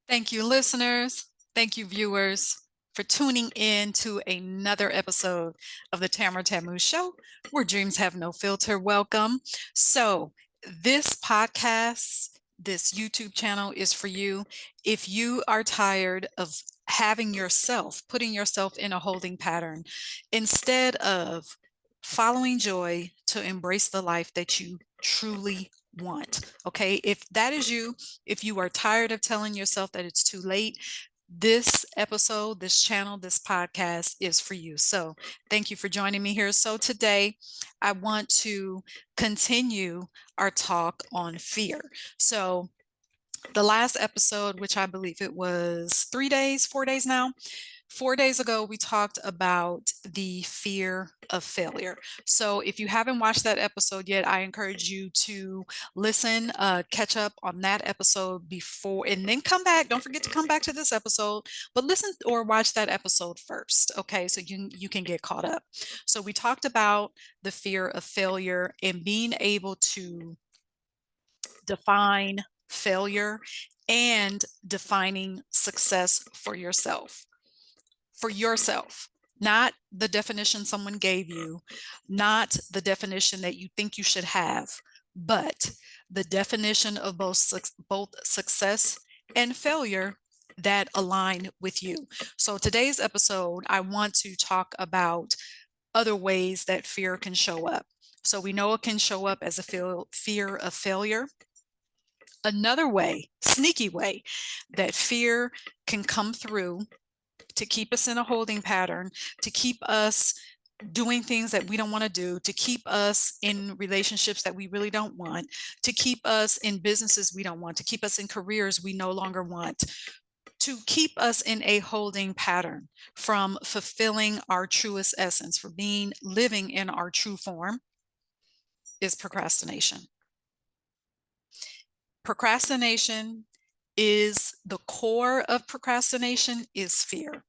Thank you, listeners. Thank you, viewers, for tuning in to another episode of the Tamara Tamu Show, where dreams have no filter. Welcome. So, this podcast, this YouTube channel is for you. If you are tired of putting yourself in a holding pattern, instead of following joy to embrace the life that you truly want. Okay. If that is you, if you are tired of telling yourself that it's too late, this episode, this channel, this podcast is for you. So, thank you for joining me here. So, today I want to continue our talk on fear. So, the last episode, which I believe it was 3 days, 4 days now, 4 days ago, we talked about the fear of failure. So, if you haven't watched that episode yet, I encourage you to listen, catch up on that episode before, and then come back. Don't forget to come back to this episode, but listen or watch that episode first. Okay, so you can get caught up. So, we talked about the fear of failure and being able to define failure and defining success for yourself. For yourself, not the definition someone gave you, not the definition that you think you should have, but the definition of both success and failure that align with you. So today's episode, I want to talk about other ways that fear can show up. So we know it can show up as a fear of failure. Another way, sneaky way, that fear can come through to keep us in a holding pattern, to keep us doing things that we don't want to do, to keep us in relationships that we really don't want, to keep us in businesses we don't want, to keep us in careers we no longer want, to keep us in a holding pattern from fulfilling our truest essence, for living in our true form, is procrastination. Procrastination is the core of procrastination is fear.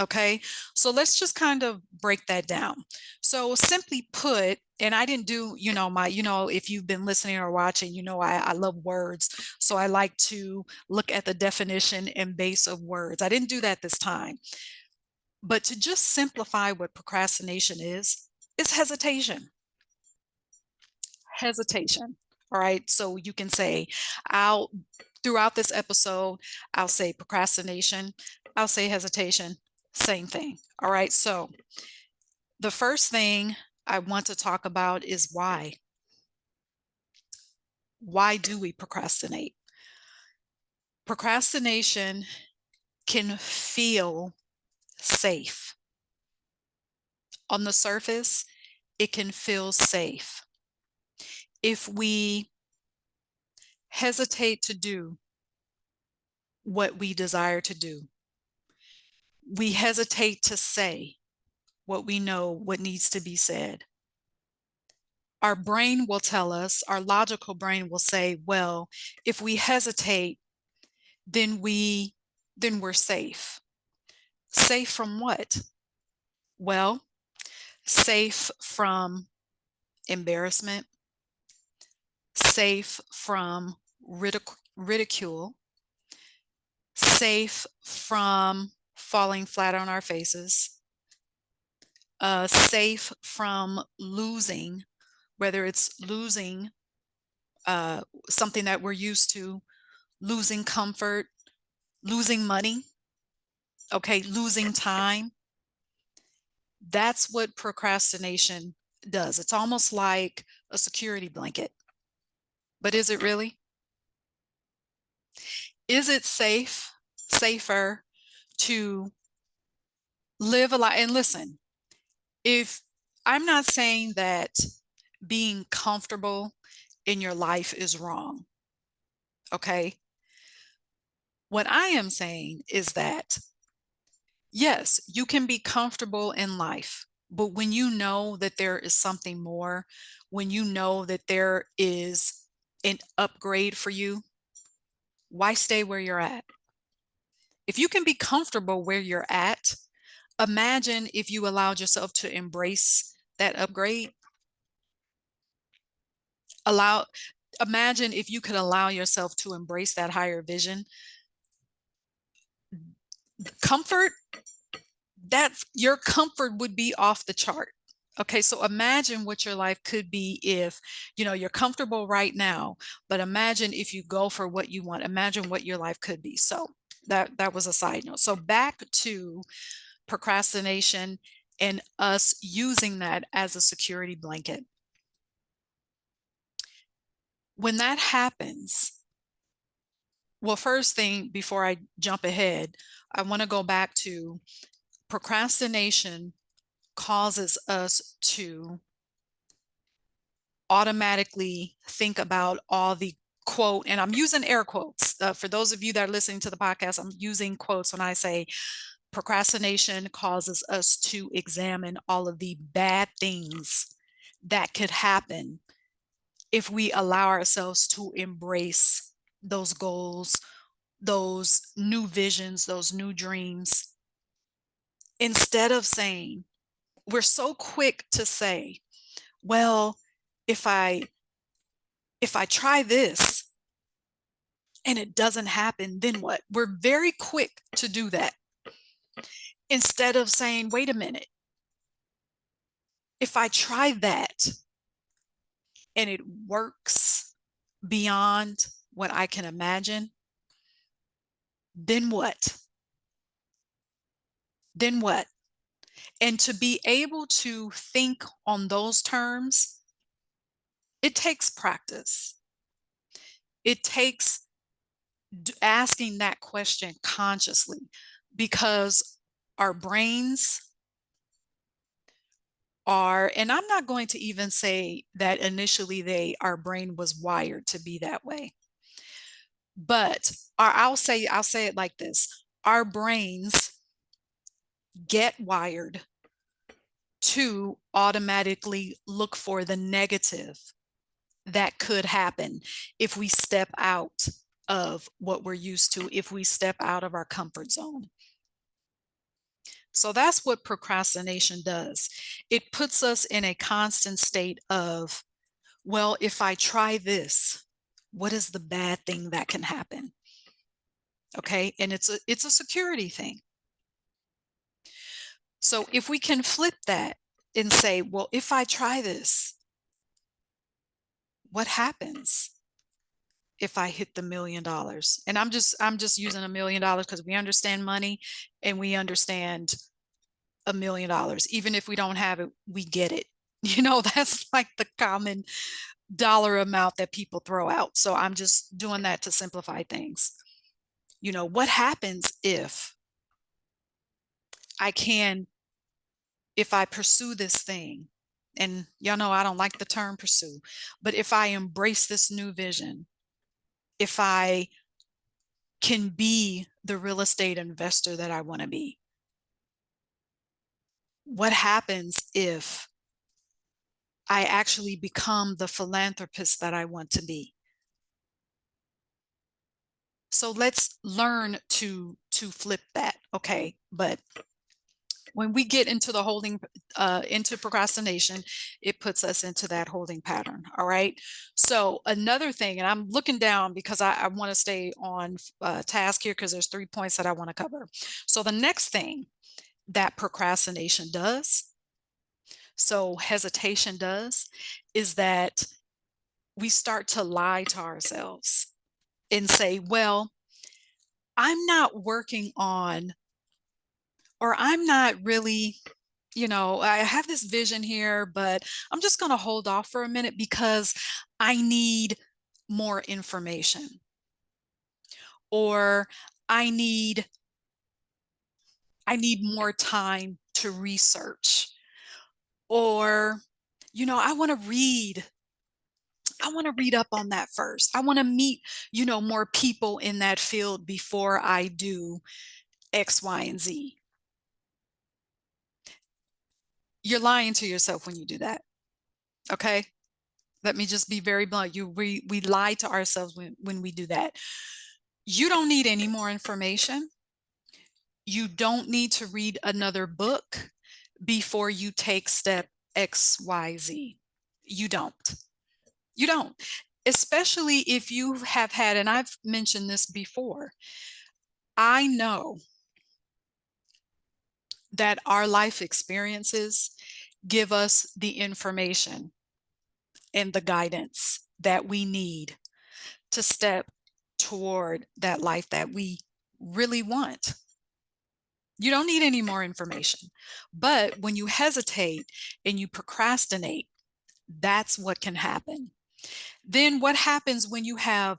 Okay, so let's just kind of break that down. So simply put, and I didn't do, if you've been listening or watching, I love words. So I like to look at the definition and base of words. I didn't do that this time. But to just simplify what procrastination is hesitation. Hesitation. All right. So you can say, I'll, throughout this episode, I'll say procrastination, I'll say hesitation, same thing. All right. So the first thing I want to talk about is why. Why do we procrastinate? Procrastination can feel safe. On the surface, it can feel safe. If we hesitate to do what we desire to do, we hesitate to say what we know, what needs to be said. Our brain will tell us, our logical brain will say, well, if we hesitate, then we're safe. Safe from what? Well, safe from embarrassment, safe from ridicule, safe from falling flat on our faces, safe from losing, whether it's losing something that we're used to, losing comfort, losing money, okay, losing time. That's what procrastination does. It's almost like a security blanket. But is it really? Is it safer to live a life? And listen, if I'm not saying that being comfortable in your life is wrong, okay? What I am saying is that, yes, you can be comfortable in life, but when you know that there is something more, when you know that there is an upgrade for you, why stay where you're at? If you can be comfortable where you're at, imagine if you allowed yourself to embrace that upgrade. Allow Imagine if you could allow yourself to embrace that higher vision. Comfort, that's your comfort would be off the chart. Okay, so imagine what your life could be if, you're comfortable right now, but imagine if you go for what you want. Imagine what your life could be. So that was a side note. So back to procrastination and us using that as a security blanket. When that happens, well, first thing before I jump ahead, I want to go back to procrastination causes us to automatically think about all the quote, and I'm using air quotes. For those of you that are listening to the podcast, I'm using quotes when I say procrastination causes us to examine all of the bad things that could happen if we allow ourselves to embrace those goals, those new visions, those new dreams. Instead of saying, we're so quick to say, well, if I try this and it doesn't happen, then what? We're very quick to do that. Instead of saying, wait a minute, if I try that and it works beyond what I can imagine, then what? Then what? And to be able to think on those terms, it takes practice. It takes asking that question consciously, because our brains are, and I'm not going to even say that initially our brain was wired to be that way, but I'll say it like this: our brains get wired to automatically look for the negative that could happen if we step out of what we're used to, if we step out of our comfort zone. So that's what procrastination does. It puts us in a constant state of, well, if I try this, what is the bad thing that can happen? Okay, and it's a security thing. So if we can flip that and say, well, if I try this, what happens if I hit the $1 million? And I'm just using $1 million because we understand money and we understand $1 million. Even if we don't have it, we get it. That's like the common dollar amount that people throw out. So I'm just doing that to simplify things. What happens if I can, if I pursue this thing? And y'all know I don't like the term pursue, but if I embrace this new vision, if I can be the real estate investor that I want to be, what happens if I actually become the philanthropist that I want to be? So let's learn to flip that. Okay, but when we get into the holding, into procrastination, it puts us into that holding pattern. All right. So another thing, and I'm looking down because I want to stay on task here, because there's 3 points that I want to cover. So the next thing that procrastination does, so hesitation does, is that we start to lie to ourselves and say, well, I'm not working on, or I'm not really, I have this vision here, but I'm just going to hold off for a minute because I need more information, or I need more time to research, or I want to read up on that first. I want to meet, more people in that field before I do X, Y, and Z. You're lying to yourself when you do that. Okay. Let me just be very blunt. We lie to ourselves when we do that. You don't need any more information. You don't need to read another book before you take step X, Y, Z. You don't. You don't. Especially if you have had, and I've mentioned this before, I know that our life experiences give us the information and the guidance that we need to step toward that life that we really want. You don't need any more information. But when you hesitate and you procrastinate, that's what can happen. Then what happens when you have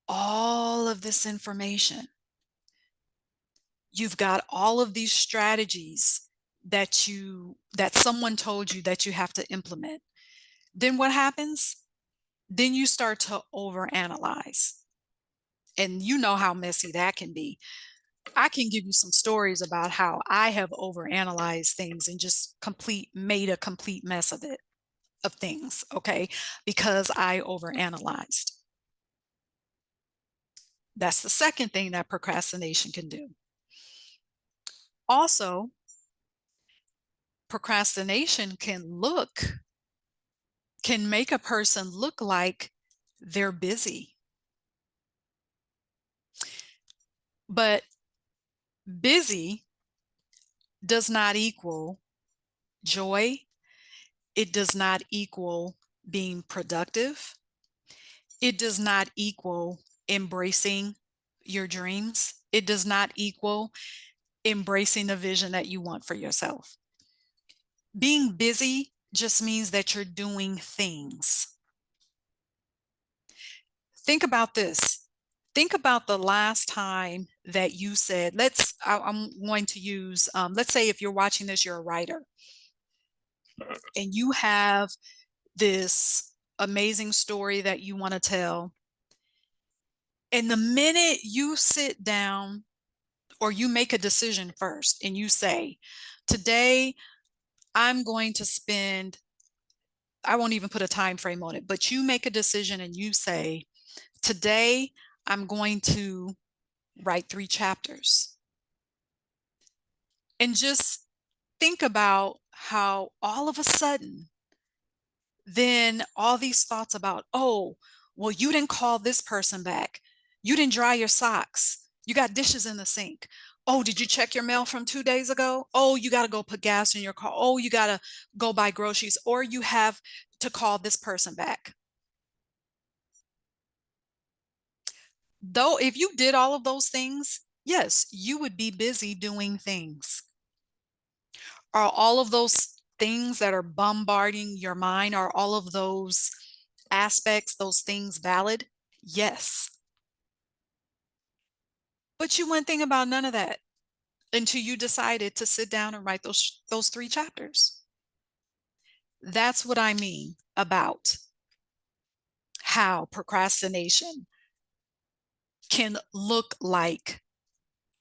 all of this information? You've got all of these strategies that someone told you that you have to implement. Then what happens? Then you start to overanalyze. And you know how messy that can be. I can give you some stories about how I have overanalyzed things and just made a complete mess of things, okay? Because I overanalyzed. That's the second thing that procrastination can do. Also, procrastination can make a person look like they're busy. But busy does not equal joy. It does not equal being productive. It does not equal embracing your dreams. It does not equal embracing the vision that you want for yourself. Being busy just means that you're doing things. Think about this. Think about the last time that you said, I'm going to use, let's say if you're watching this, you're a writer and you have this amazing story that you want to tell. And the minute you sit down or you make a decision first and you say, today I'm going to spend, I won't even put a time frame on it, but you make a decision and you say, today I'm going to write 3 chapters. And just think about how all of a sudden, then all these thoughts about, oh, well, you didn't call this person back. You didn't dry your socks. You got dishes in the sink. Oh, did you check your mail from 2 days ago? Oh, you got to go put gas in your car. Oh, you got to go buy groceries, or you have to call this person back. Though, if you did all of those things, yes, you would be busy doing things. Are all of those things that are bombarding your mind, are all of those aspects, those things valid? Yes. But you wouldn't think about none of that until you decided to sit down and write those 3 chapters. That's what I mean about how procrastination can look like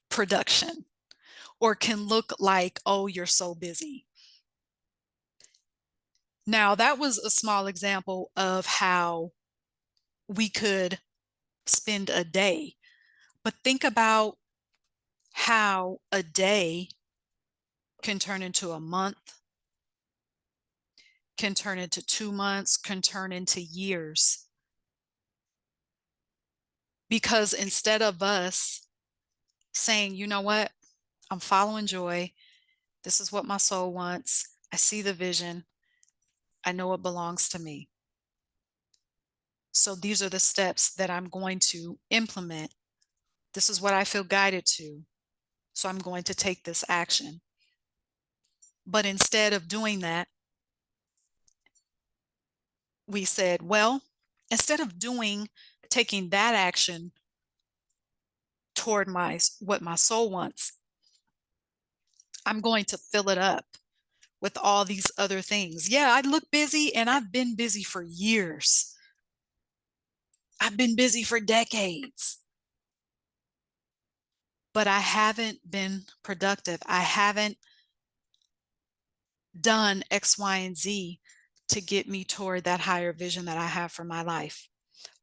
production or can look like, oh, you're so busy. Now, that was a small example of how we could spend a day. But think about how a day can turn into a month, can turn into 2 months, can turn into years. Because instead of us saying, you know what, I'm following joy, this is what my soul wants, I see the vision, I know it belongs to me. So these are the steps that I'm going to implement. This is what I feel guided to. So I'm going to take this action. But instead of doing that, we said, well, instead of taking that action toward what my soul wants, I'm going to fill it up with all these other things. Yeah, I look busy and I've been busy for years. I've been busy for decades. But I haven't been productive. I haven't done X, Y, and Z to get me toward that higher vision that I have for my life.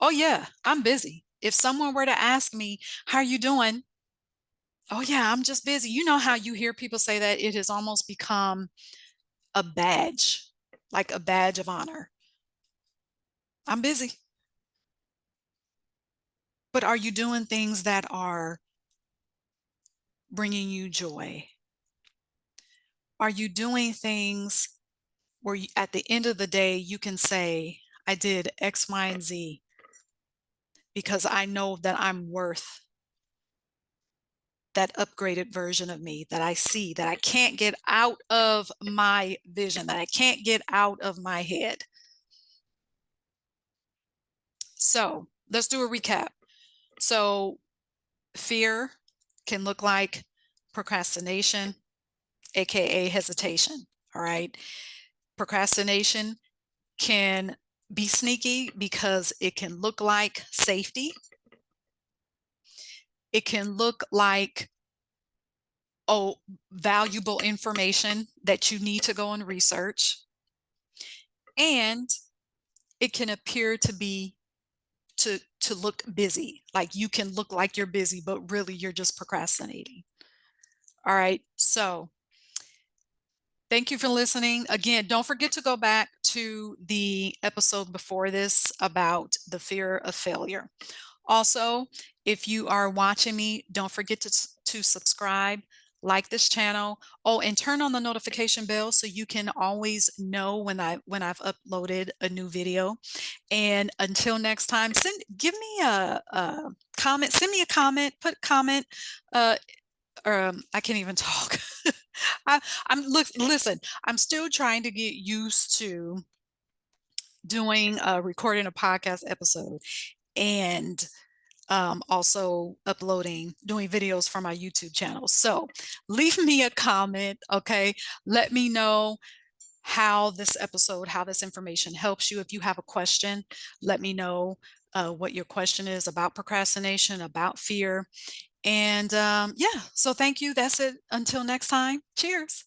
Oh, yeah, I'm busy. If someone were to ask me, how are you doing? Oh, yeah, I'm just busy. You know how you hear people say that it has almost become a badge, like a badge of honor. I'm busy. But are you doing things that are bringing you joy? Are you doing things where at the end of the day, you can say, I did X, Y, and Z because I know that I'm worth that upgraded version of me that I see, that I can't get out of my vision, that I can't get out of my head. So let's do a recap. So fear can look like procrastination, AKA hesitation. All right. Procrastination can be sneaky because it can look like safety. It can look like, oh, valuable information that you need to go and research. And it can appear to be to look busy. Like you can look like you're busy, but really you're just procrastinating. All right. So thank you for listening. Again, don't forget to go back to the episode before this about the fear of failure. Also, if you are watching me, don't forget to subscribe, like this channel. Oh, and turn on the notification bell so you can always know when I've uploaded a new video. And until next time, give me a comment, send me a comment, put comment, uh, I can't even talk. Listen, I'm still trying to get used to doing recording a podcast episode and also doing videos for my YouTube channel. So leave me a comment, okay? Let me know how this information helps you. If you have a question, let me know what your question is about procrastination, about fear. And yeah, so thank you. That's it. Until next time. Cheers.